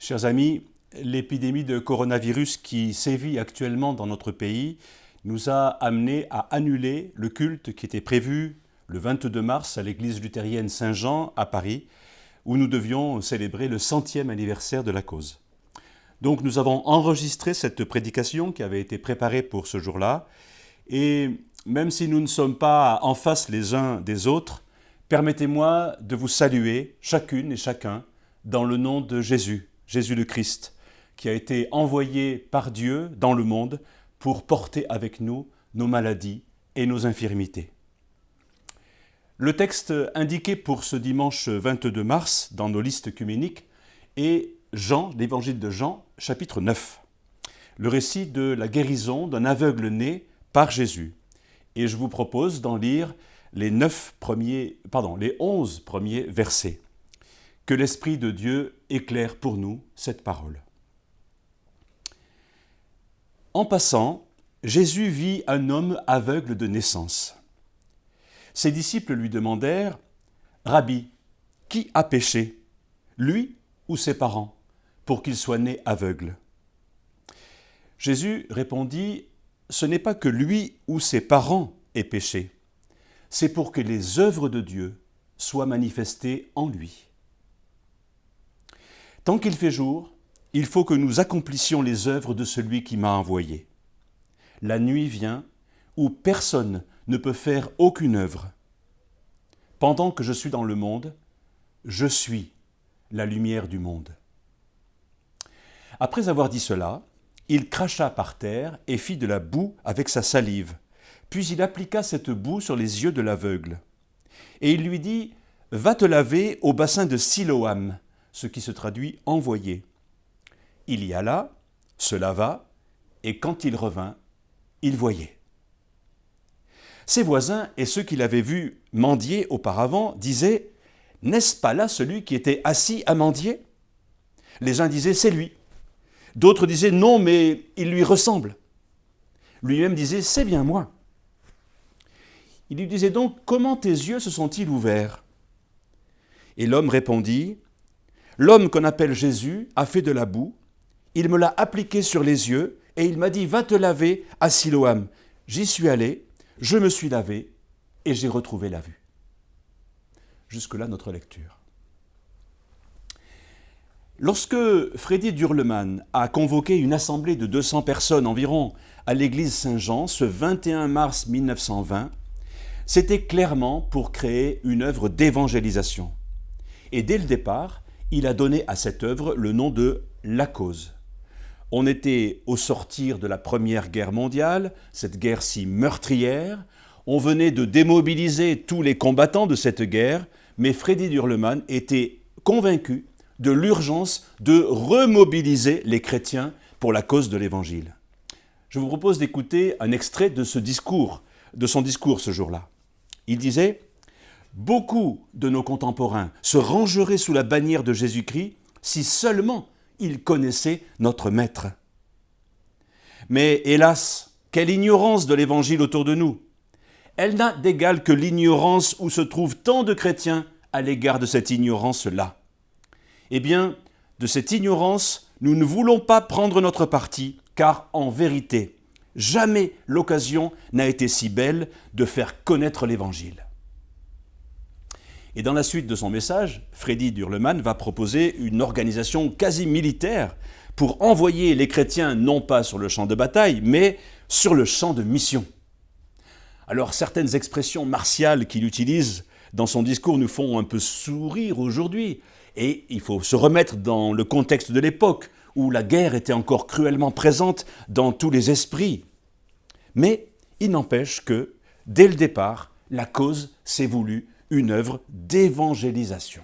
Chers amis, l'épidémie de coronavirus qui sévit actuellement dans notre pays nous a amenés à annuler le culte qui était prévu le 22 mars à l'église luthérienne Saint-Jean à Paris, où nous devions célébrer le 100e anniversaire de la cause. Donc nous avons enregistré cette prédication qui avait été préparée pour ce jour-là, et même si nous ne sommes pas en face les uns des autres, permettez-moi de vous saluer chacune et chacun dans le nom de Jésus, Jésus le Christ, qui a été envoyé par Dieu dans le monde pour porter avec nous nos maladies et nos infirmités. Le texte indiqué pour ce dimanche 22 mars dans nos listes œcuméniques est Jean, l'évangile de Jean, chapitre 9. Le récit de la guérison d'un aveugle né par Jésus. Et je vous propose d'en lire les 11 premiers versets. Que l'Esprit de Dieu éclaire pour nous cette parole. En passant, Jésus vit un homme aveugle de naissance. Ses disciples lui demandèrent « Rabbi, qui a péché, lui ou ses parents, pour qu'il soit né aveugle ?» Jésus répondit « Ce n'est pas que lui ou ses parents aient péché, c'est pour que les œuvres de Dieu soient manifestées en lui. » Tant qu'il fait jour, il faut que nous accomplissions les œuvres de celui qui m'a envoyé. La nuit vient où personne ne peut faire aucune œuvre. Pendant que je suis dans le monde, je suis la lumière du monde. Après avoir dit cela, il cracha par terre et fit de la boue avec sa salive. Puis il appliqua cette boue sur les yeux de l'aveugle. Et il lui dit « Va te laver au bassin de Siloam », ce qui se traduit « envoyé ». Il y alla, se lava, et quand il revint, il voyait. Ses voisins et ceux qui l'avaient vu mendier auparavant disaient « N'est-ce pas là celui qui était assis à mendier ?» Les uns disaient « C'est lui ». D'autres disaient « Non, mais il lui ressemble ». Lui-même disait « C'est bien moi ». Il lui disait donc « Comment tes yeux se sont-ils ouverts ?» Et l'homme répondit « L'homme qu'on appelle Jésus a fait de la boue, il me l'a appliqué sur les yeux et il m'a dit « Va te laver à Siloam ». J'y suis allé, je me suis lavé et j'ai retrouvé la vue. Jusque-là notre lecture. Lorsque Freddy Durleman a convoqué une assemblée de 200 personnes environ à l'église Saint-Jean ce 21 mars 1920, c'était clairement pour créer une œuvre d'évangélisation. Et dès le départ, il a donné à cette œuvre le nom de « La Cause ». On était au sortir de la Première Guerre mondiale, cette guerre si meurtrière. On venait de démobiliser tous les combattants de cette guerre, mais Freddy Durleman était convaincu de l'urgence de remobiliser les chrétiens pour la cause de l'Évangile. Je vous propose d'écouter un extrait de son discours ce jour-là. Il disait « Beaucoup de nos contemporains se rangeraient sous la bannière de Jésus-Christ si seulement ils connaissaient notre Maître. Mais hélas, quelle ignorance de l'Évangile autour de nous! Elle n'a d'égal que l'ignorance où se trouvent tant de chrétiens à l'égard de cette ignorance-là. Eh bien, de cette ignorance, nous ne voulons pas prendre notre parti, car en vérité, jamais l'occasion n'a été si belle de faire connaître l'Évangile. » Et dans la suite de son message, Freddy Durleman va proposer une organisation quasi militaire pour envoyer les chrétiens non pas sur le champ de bataille, mais sur le champ de mission. Alors certaines expressions martiales qu'il utilise dans son discours nous font un peu sourire aujourd'hui, et il faut se remettre dans le contexte de l'époque où la guerre était encore cruellement présente dans tous les esprits. Mais il n'empêche que, dès le départ, la cause s'est voulue une œuvre d'évangélisation.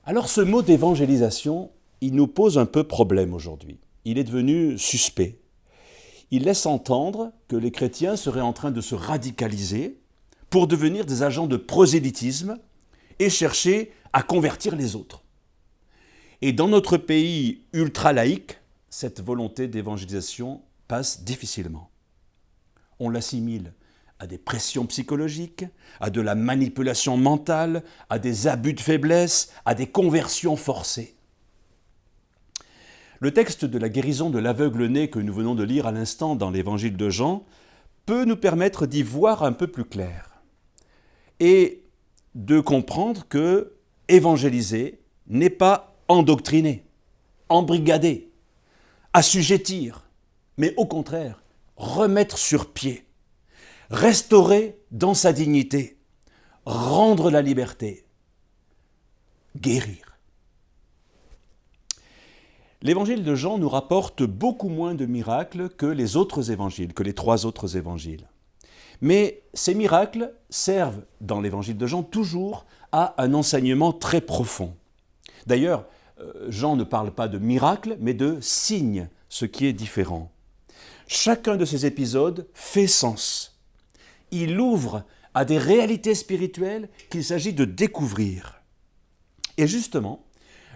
Alors ce mot d'évangélisation, il nous pose un peu problème aujourd'hui. Il est devenu suspect. Il laisse entendre que les chrétiens seraient en train de se radicaliser pour devenir des agents de prosélytisme et chercher à convertir les autres. Et dans notre pays ultra-laïque, cette volonté d'évangélisation passe difficilement. On l'assimile à des pressions psychologiques, à de la manipulation mentale, à des abus de faiblesse, à des conversions forcées. Le texte de la guérison de l'aveugle-né que nous venons de lire à l'instant dans l'évangile de Jean peut nous permettre d'y voir un peu plus clair et de comprendre que évangéliser n'est pas endoctriner, embrigader, assujettir, mais au contraire, remettre sur pied, restaurer dans sa dignité, rendre la liberté, guérir. L'évangile de Jean nous rapporte beaucoup moins de miracles que les autres évangiles, que les 3 autres évangiles. Mais ces miracles servent, dans l'évangile de Jean, toujours à un enseignement très profond. D'ailleurs, Jean ne parle pas de miracles, mais de signes, ce qui est différent. Chacun de ces épisodes fait sens. Il ouvre à des réalités spirituelles qu'il s'agit de découvrir. Et justement,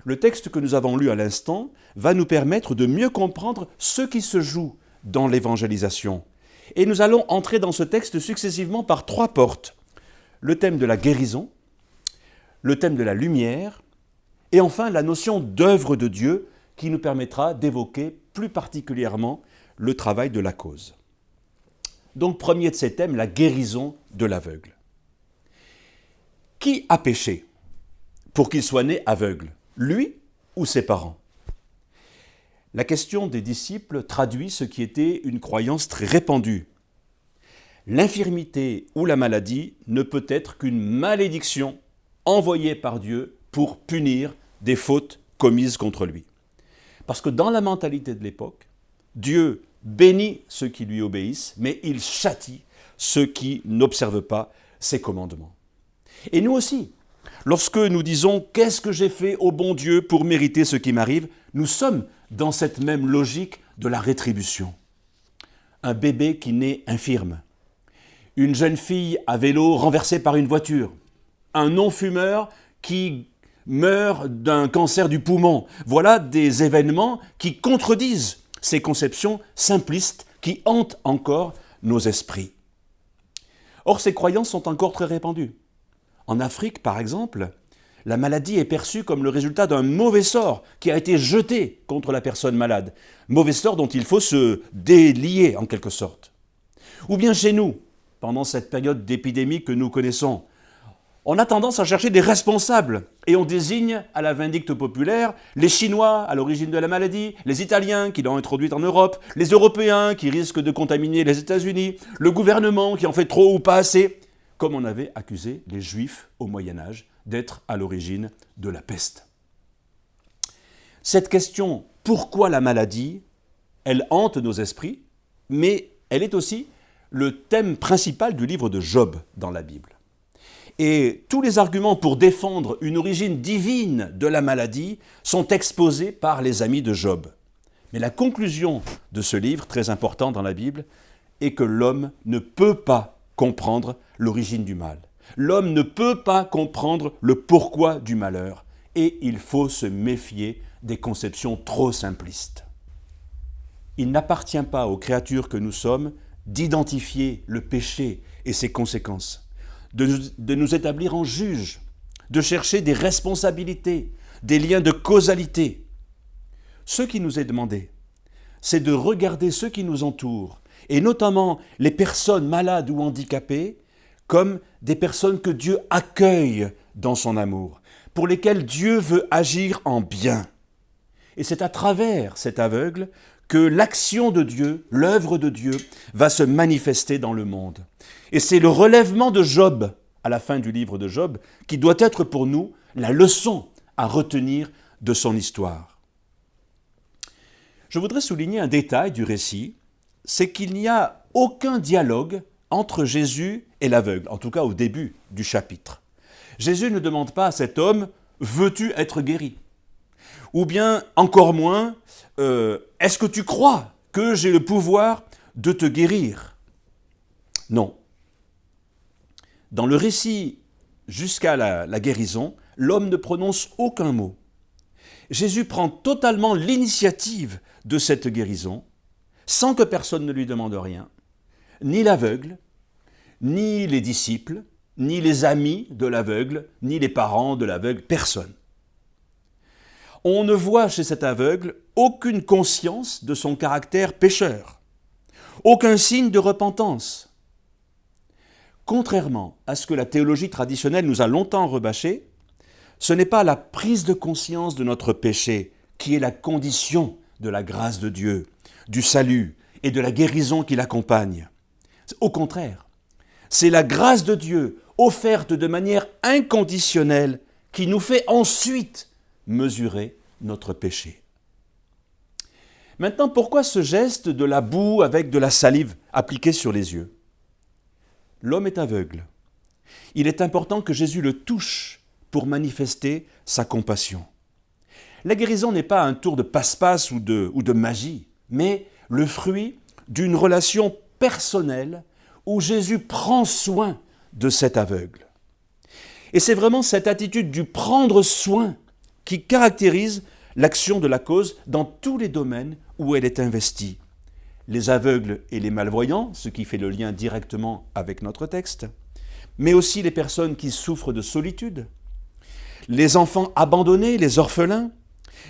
le texte que nous avons lu à l'instant va nous permettre de mieux comprendre ce qui se joue dans l'évangélisation. Et nous allons entrer dans ce texte successivement par 3 portes. Le thème de la guérison, le thème de la lumière, et enfin la notion d'œuvre de Dieu qui nous permettra d'évoquer plus particulièrement le travail de la cause. Donc, premier de ces thèmes, la guérison de l'aveugle. Qui a péché pour qu'il soit né aveugle, lui ou ses parents? La question des disciples traduit ce qui était une croyance très répandue. L'infirmité ou la maladie ne peut être qu'une malédiction envoyée par Dieu pour punir des fautes commises contre lui. Parce que dans la mentalité de l'époque, Dieu bénit ceux qui lui obéissent, mais il châtie ceux qui n'observent pas ses commandements. Et nous aussi, lorsque nous disons « Qu'est-ce que j'ai fait au bon Dieu pour mériter ce qui m'arrive ?», nous sommes dans cette même logique de la rétribution. Un bébé qui naît infirme, une jeune fille à vélo renversée par une voiture, un non-fumeur qui meurt d'un cancer du poumon. Voilà des événements qui contredisent ces conceptions simplistes qui hantent encore nos esprits. Or, ces croyances sont encore très répandues. En Afrique, par exemple, la maladie est perçue comme le résultat d'un mauvais sort qui a été jeté contre la personne malade. Mauvais sort dont il faut se délier en quelque sorte. Ou bien chez nous, pendant cette période d'épidémie que nous connaissons, on a tendance à chercher des responsables et on désigne à la vindicte populaire les Chinois à l'origine de la maladie, les Italiens qui l'ont introduite en Europe, les Européens qui risquent de contaminer les États-Unis, le gouvernement qui en fait trop ou pas assez, comme on avait accusé les Juifs au Moyen-Âge d'être à l'origine de la peste. Cette question « Pourquoi la maladie ?», elle hante nos esprits, mais elle est aussi le thème principal du livre de Job dans la Bible. Et tous les arguments pour défendre une origine divine de la maladie sont exposés par les amis de Job. Mais la conclusion de ce livre, très important dans la Bible, est que l'homme ne peut pas comprendre l'origine du mal. L'homme ne peut pas comprendre le pourquoi du malheur. Et il faut se méfier des conceptions trop simplistes. Il n'appartient pas aux créatures que nous sommes d'identifier le péché et ses conséquences, de nous établir en juges, de chercher des responsabilités, des liens de causalité. Ce qui nous est demandé, c'est de regarder ceux qui nous entourent, et notamment les personnes malades ou handicapées, comme des personnes que Dieu accueille dans son amour, pour lesquelles Dieu veut agir en bien. Et c'est à travers cet aveugle que l'action de Dieu, l'œuvre de Dieu, va se manifester dans le monde. Et c'est le relèvement de Job, à la fin du livre de Job, qui doit être pour nous la leçon à retenir de son histoire. Je voudrais souligner un détail du récit, c'est qu'il n'y a aucun dialogue entre Jésus et l'aveugle, en tout cas au début du chapitre. Jésus ne demande pas à cet homme « Veux-tu être guéri ?» Ou bien, encore moins, « Est-ce que tu crois que j'ai le pouvoir de te guérir ?» Non. Dans le récit jusqu'à la guérison, l'homme ne prononce aucun mot. Jésus prend totalement l'initiative de cette guérison, sans que personne ne lui demande rien, ni l'aveugle, ni les disciples, ni les amis de l'aveugle, ni les parents de l'aveugle, personne. On ne voit chez cet aveugle aucune conscience de son caractère pécheur, aucun signe de repentance. Contrairement à ce que la théologie traditionnelle nous a longtemps rebâché, ce n'est pas la prise de conscience de notre péché qui est la condition de la grâce de Dieu, du salut et de la guérison qui l'accompagne. Au contraire, c'est la grâce de Dieu offerte de manière inconditionnelle qui nous fait ensuite mesurer notre péché. Maintenant, pourquoi ce geste de la boue avec de la salive appliquée sur les yeux ? L'homme est aveugle. Il est important que Jésus le touche pour manifester sa compassion. La guérison n'est pas un tour de passe-passe ou de magie, mais le fruit d'une relation personnelle où Jésus prend soin de cet aveugle. Et c'est vraiment cette attitude du prendre soin qui caractérise l'action de la cause dans tous les domaines où elle est investie. Les aveugles et les malvoyants, ce qui fait le lien directement avec notre texte, mais aussi les personnes qui souffrent de solitude, les enfants abandonnés, les orphelins,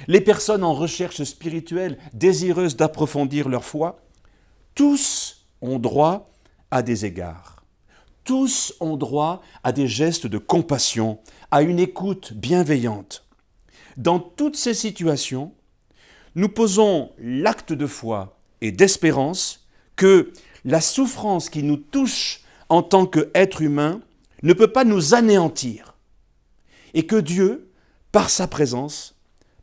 les personnes en recherche spirituelle désireuses d'approfondir leur foi, tous ont droit à des égards. Tous ont droit à des gestes de compassion, à une écoute bienveillante. Dans toutes ces situations, nous posons l'acte de foi et d'espérance que la souffrance qui nous touche en tant qu'être humain ne peut pas nous anéantir et que Dieu, par sa présence,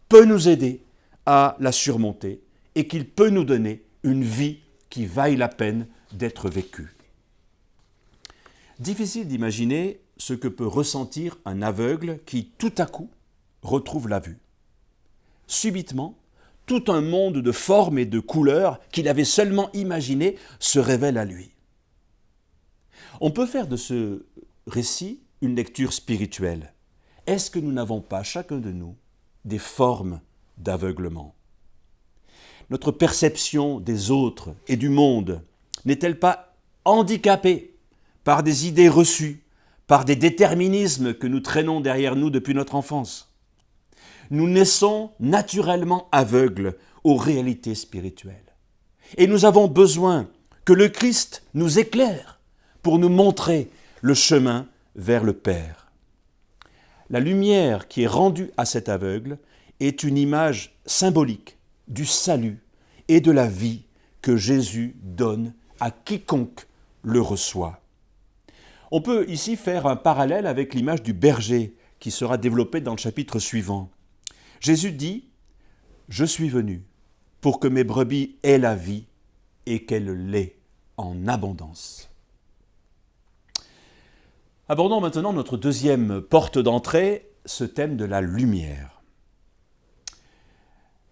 peut nous aider à la surmonter et qu'il peut nous donner une vie qui vaille la peine d'être vécue. Difficile d'imaginer ce que peut ressentir un aveugle qui, tout à coup, retrouve la vue. Subitement, tout un monde de formes et de couleurs qu'il avait seulement imaginé se révèle à lui. On peut faire de ce récit une lecture spirituelle. Est-ce que nous n'avons pas, chacun de nous, des formes d'aveuglement ? Notre perception des autres et du monde n'est-elle pas handicapée par des idées reçues, par des déterminismes que nous traînons derrière nous depuis notre enfance ? Nous naissons naturellement aveugles aux réalités spirituelles. Et nous avons besoin que le Christ nous éclaire pour nous montrer le chemin vers le Père. La lumière qui est rendue à cet aveugle est une image symbolique du salut et de la vie que Jésus donne à quiconque le reçoit. On peut ici faire un parallèle avec l'image du berger qui sera développée dans le chapitre suivant. Jésus dit « Je suis venu pour que mes brebis aient la vie et qu'elles l'aient en abondance. » Abordons maintenant notre deuxième porte d'entrée, ce thème de la lumière.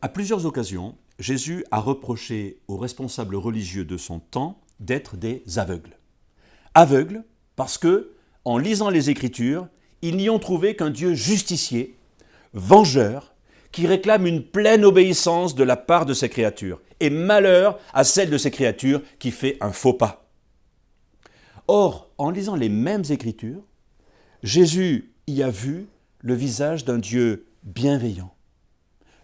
À plusieurs occasions, Jésus a reproché aux responsables religieux de son temps d'être des aveugles. Aveugles parce que, en lisant les Écritures, ils n'y ont trouvé qu'un Dieu justicier, vengeur, qui réclame une pleine obéissance de la part de ses créatures, et malheur à celle de ses créatures qui fait un faux pas. Or, en lisant les mêmes Écritures, Jésus y a vu le visage d'un Dieu bienveillant,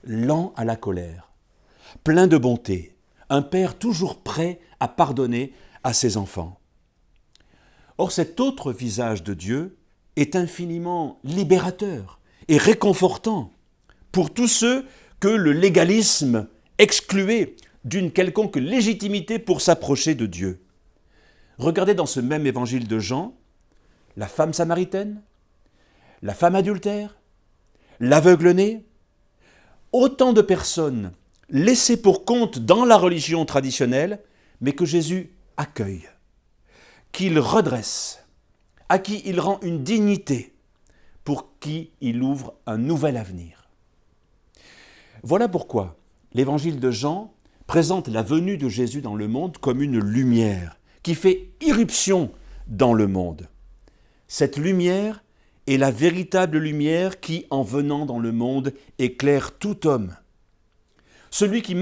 lent à la colère, plein de bonté, un Père toujours prêt à pardonner à ses enfants. Or, cet autre visage de Dieu est infiniment libérateur et réconfortant pour tous ceux que le légalisme excluait d'une quelconque légitimité pour s'approcher de Dieu. Regardez dans ce même évangile de Jean, la femme samaritaine, la femme adultère, l'aveugle-né, autant de personnes laissées pour compte dans la religion traditionnelle, mais que Jésus accueille, qu'il redresse, à qui il rend une dignité, pour qui il ouvre un nouvel avenir. Voilà pourquoi l'évangile de Jean présente la venue de Jésus dans le monde comme une lumière qui fait irruption dans le monde. Cette lumière est la véritable lumière qui, en venant dans le monde, éclaire tout homme. Celui qui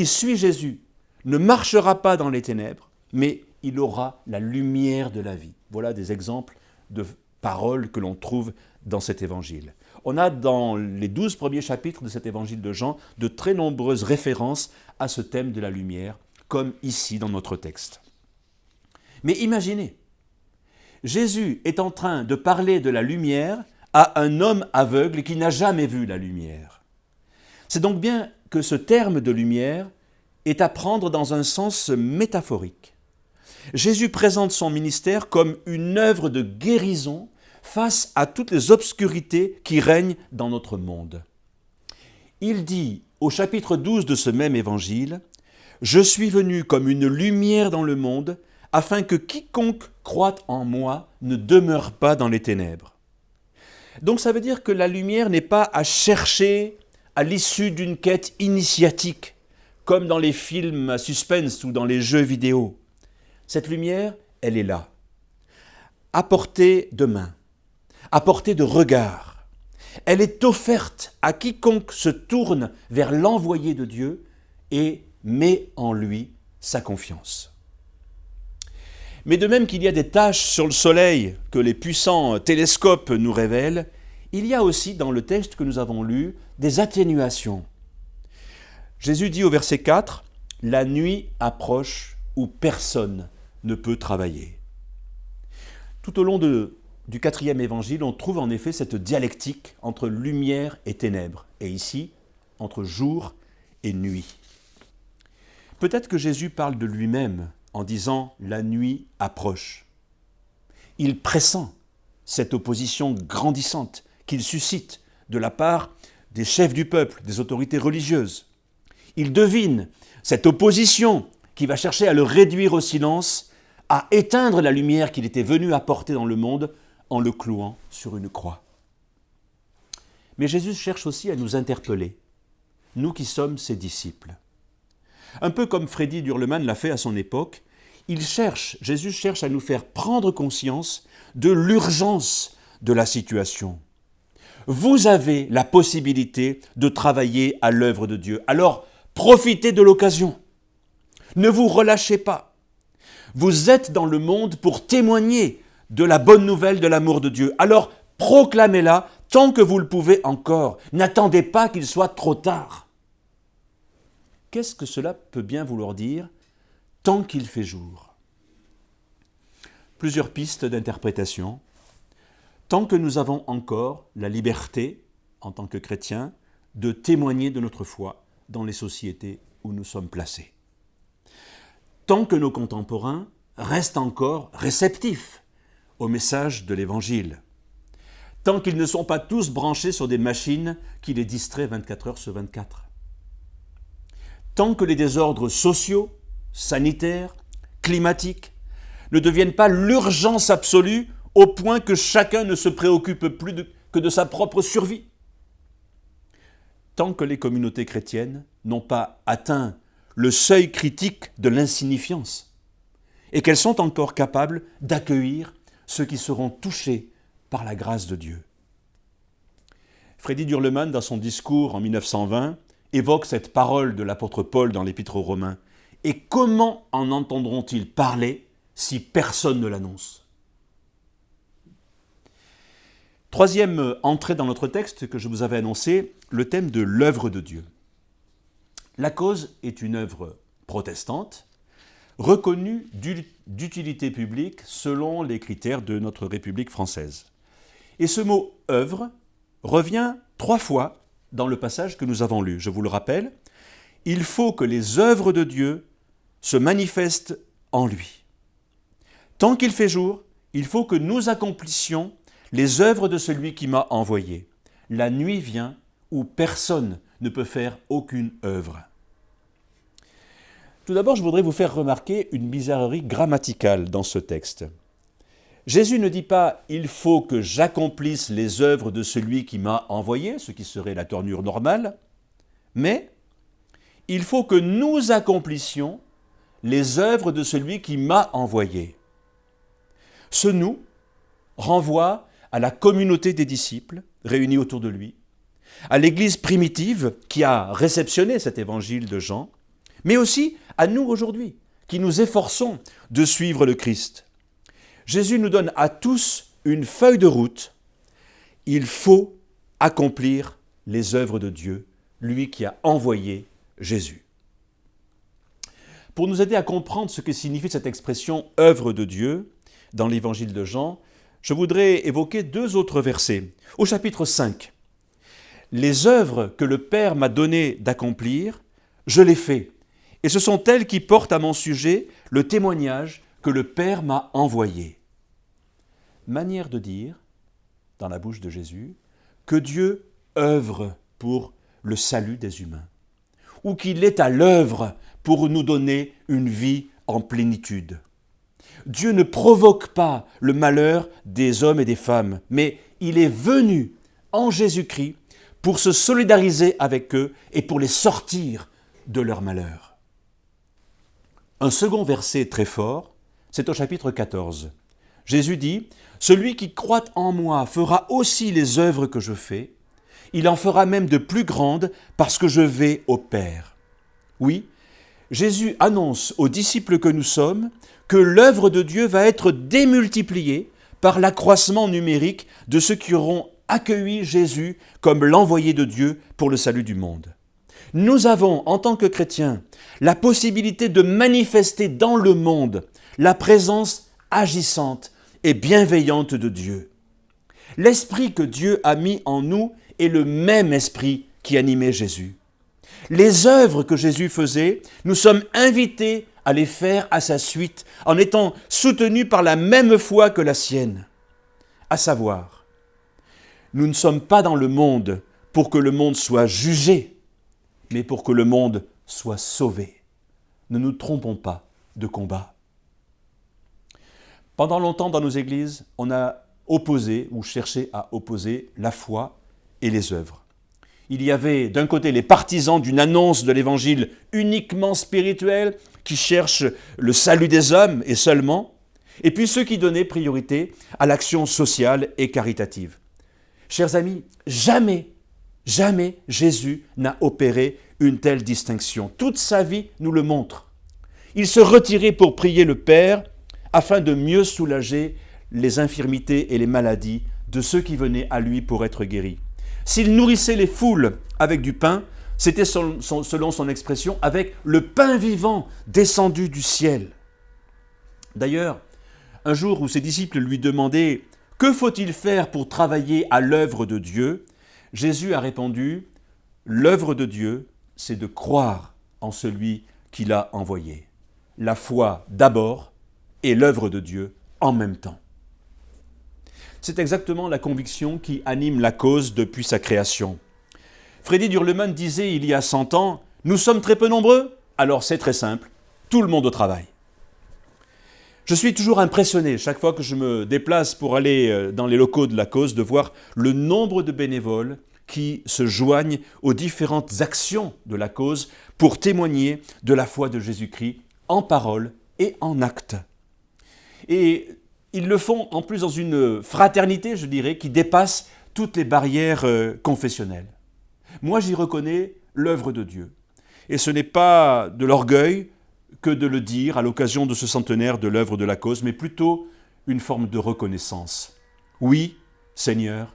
suit Jésus ne marchera pas dans les ténèbres, mais il aura la lumière de la vie. Voilà des exemples de paroles que l'on trouve dans cet évangile. on a dans les 12 premiers chapitres de cet évangile de Jean de très nombreuses références à ce thème de la lumière, comme ici dans notre texte. Mais imaginez, Jésus est en train de parler de la lumière à un homme aveugle qui n'a jamais vu la lumière. C'est donc bien que ce terme de lumière est à prendre dans un sens métaphorique. Jésus présente son ministère comme une œuvre de guérison face à toutes les obscurités qui règnent dans notre monde. Il dit au chapitre 12 de ce même évangile « Je suis venu comme une lumière dans le monde, afin que quiconque croit en moi ne demeure pas dans les ténèbres. » Donc ça veut dire que la lumière n'est pas à chercher à l'issue d'une quête initiatique, comme dans les films à suspense ou dans les jeux vidéo. Cette lumière, elle est là, à portée de main, à portée de regard. Elle est offerte à quiconque se tourne vers l'envoyé de Dieu et met en lui sa confiance. Mais de même qu'il y a des taches sur le soleil que les puissants télescopes nous révèlent, il y a aussi dans le texte que nous avons lu des atténuations. Jésus dit au verset 4 « La nuit approche où personne ne peut travailler ». Tout au long du 4e évangile, on trouve en effet cette dialectique entre lumière et ténèbres, et ici, entre jour et nuit. Peut-être que Jésus parle de lui-même en disant « la nuit approche ». Il pressent cette opposition grandissante qu'il suscite de la part des chefs du peuple, des autorités religieuses. Il devine cette opposition qui va chercher à le réduire au silence, à éteindre la lumière qu'il était venu apporter dans le monde en le clouant sur une croix. Mais Jésus cherche aussi à nous interpeller, nous qui sommes ses disciples. Un peu comme Freddy Durleman l'a fait à son époque, Jésus cherche à nous faire prendre conscience de l'urgence de la situation. Vous avez la possibilité de travailler à l'œuvre de Dieu. Alors, profitez de l'occasion. Ne vous relâchez pas. Vous êtes dans le monde pour témoigner de la bonne nouvelle de l'amour de Dieu. Alors, proclamez-la tant que vous le pouvez encore. N'attendez pas qu'il soit trop tard. Qu'est-ce que cela peut bien vouloir dire tant qu'il fait jour? Plusieurs pistes d'interprétation. Tant que nous avons encore la liberté, en tant que chrétiens, de témoigner de notre foi dans les sociétés où nous sommes placés. Tant que nos contemporains restent encore réceptifs au message de l'Évangile. Tant qu'ils ne sont pas tous branchés sur des machines qui les distraient 24 heures sur 24. Tant que les désordres sociaux, sanitaires, climatiques ne deviennent pas l'urgence absolue au point que chacun ne se préoccupe plus que de sa propre survie. Tant que les communautés chrétiennes n'ont pas atteint le seuil critique de l'insignifiance et qu'elles sont encore capables d'accueillir ceux qui seront touchés par la grâce de Dieu. Freddy Durleman, dans son discours en 1920, évoque cette parole de l'apôtre Paul dans l'Épître aux Romains. Et comment en entendront-ils parler si personne ne l'annonce ? Troisième entrée dans notre texte que je vous avais annoncé, le thème de l'œuvre de Dieu. La cause est une œuvre protestante, reconnue d'utilité publique selon les critères de notre République française. Et ce mot « œuvre » revient 3 fois dans le passage que nous avons lu. Je vous le rappelle, il faut que les œuvres de Dieu se manifestent en lui. Tant qu'il fait jour, il faut que nous accomplissions les œuvres de celui qui m'a envoyé. La nuit vient où personne ne peut faire aucune œuvre. Tout d'abord, je voudrais vous faire remarquer une bizarrerie grammaticale dans ce texte. Jésus ne dit pas « il faut que j'accomplisse les œuvres de celui qui m'a envoyé », ce qui serait la tournure normale, mais « il faut que nous accomplissions les œuvres de celui qui m'a envoyé ». Ce « nous » renvoie à la communauté des disciples réunis autour de lui, à l'Église primitive qui a réceptionné cet évangile de Jean, mais aussi à nous aujourd'hui, qui nous efforçons de suivre le Christ. Jésus nous donne à tous une feuille de route. Il faut accomplir les œuvres de Dieu, lui qui a envoyé Jésus. Pour nous aider à comprendre ce que signifie cette expression « œuvre de Dieu » dans l'évangile de Jean, je voudrais évoquer 2 autres versets. Au chapitre 5, « Les œuvres que le Père m'a donné d'accomplir, je les fais, et ce sont elles qui portent à mon sujet le témoignage que le Père m'a envoyé. » Manière de dire, dans la bouche de Jésus, que Dieu œuvre pour le salut des humains, ou qu'il est à l'œuvre pour nous donner une vie en plénitude. Dieu ne provoque pas le malheur des hommes et des femmes, mais il est venu en Jésus-Christ pour se solidariser avec eux et pour les sortir de leur malheur. Un second verset très fort, c'est au chapitre 14. Jésus dit « Celui qui croit en moi fera aussi les œuvres que je fais, il en fera même de plus grandes parce que je vais au Père. » Oui, Jésus annonce aux disciples que nous sommes que l'œuvre de Dieu va être démultipliée par l'accroissement numérique de ceux qui auront accueilli Jésus comme l'envoyé de Dieu pour le salut du monde. Nous avons, en tant que chrétiens, la possibilité de manifester dans le monde la présence agissante et bienveillante de Dieu. L'esprit que Dieu a mis en nous est le même esprit qui animait Jésus. Les œuvres que Jésus faisait, nous sommes invités à les faire à sa suite, en étant soutenus par la même foi que la sienne. À savoir, nous ne sommes pas dans le monde pour que le monde soit jugé, mais pour que le monde soit sauvé. Ne nous trompons pas de combat. Pendant longtemps dans nos églises, on a opposé ou cherché à opposer la foi et les œuvres. Il y avait d'un côté les partisans d'une annonce de l'évangile uniquement spirituelle qui cherchent le salut des hommes et seulement, et puis ceux qui donnaient priorité à l'action sociale et caritative. Chers amis, jamais Jésus n'a opéré une telle distinction. Toute sa vie nous le montre. Il se retirait pour prier le Père afin de mieux soulager les infirmités et les maladies de ceux qui venaient à lui pour être guéris. S'il nourrissait les foules avec du pain, c'était selon son expression, avec le pain vivant descendu du ciel. D'ailleurs, un jour où ses disciples lui demandaient « Que faut-il faire pour travailler à l'œuvre de Dieu ?» Jésus a répondu « L'œuvre de Dieu, c'est de croire en celui qui l'a envoyé. La foi d'abord et l'œuvre de Dieu en même temps. » C'est exactement la conviction qui anime la cause depuis sa création. Freddy Durleman disait il y a 100 ans « Nous sommes très peu nombreux, alors c'est très simple, tout le monde au travail. » Je suis toujours impressionné chaque fois que je me déplace pour aller dans les locaux de la cause de voir le nombre de bénévoles qui se joignent aux différentes actions de la cause pour témoigner de la foi de Jésus-Christ en parole et en acte. Et ils le font en plus dans une fraternité, je dirais, qui dépasse toutes les barrières confessionnelles. Moi, j'y reconnais l'œuvre de Dieu. Et ce n'est pas de l'orgueil que de le dire à l'occasion de ce centenaire de l'œuvre de la cause, mais plutôt une forme de reconnaissance. Oui, Seigneur,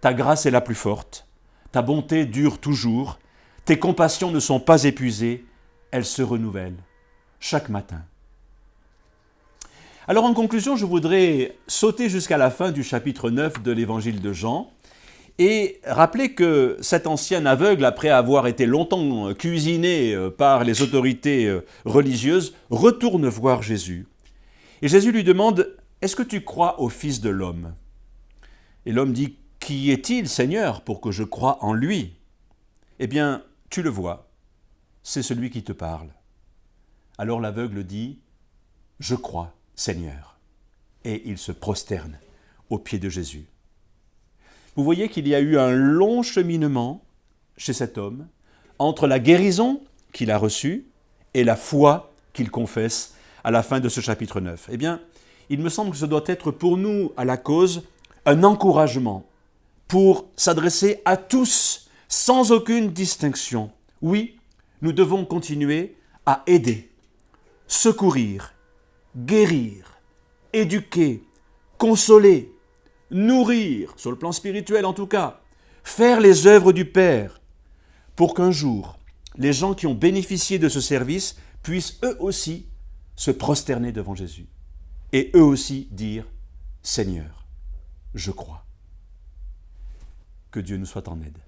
ta grâce est la plus forte, ta bonté dure toujours, tes compassions ne sont pas épuisées, elles se renouvellent chaque matin. Alors en conclusion, je voudrais sauter jusqu'à la fin du chapitre 9 de l'évangile de Jean et rappeler que cet ancien aveugle, après avoir été longtemps cuisiné par les autorités religieuses, retourne voir Jésus. Et Jésus lui demande « Est-ce que tu crois au Fils de l'homme ?» Et l'homme dit « Qui est-il, Seigneur, pour que je croie en lui ?» Eh bien, tu le vois, c'est celui qui te parle. Alors l'aveugle dit « Je crois. Seigneur. » Et il se prosterne aux pieds de Jésus. Vous voyez qu'il y a eu un long cheminement chez cet homme entre la guérison qu'il a reçue et la foi qu'il confesse à la fin de ce chapitre 9. Eh bien, il me semble que ce doit être pour nous, à la cause, un encouragement pour s'adresser à tous sans aucune distinction. Oui, nous devons continuer à aider, secourir, guérir, éduquer, consoler, nourrir, sur le plan spirituel en tout cas, faire les œuvres du Père, pour qu'un jour, les gens qui ont bénéficié de ce service puissent eux aussi se prosterner devant Jésus et eux aussi dire « Seigneur, je crois ». Que Dieu nous soit en aide.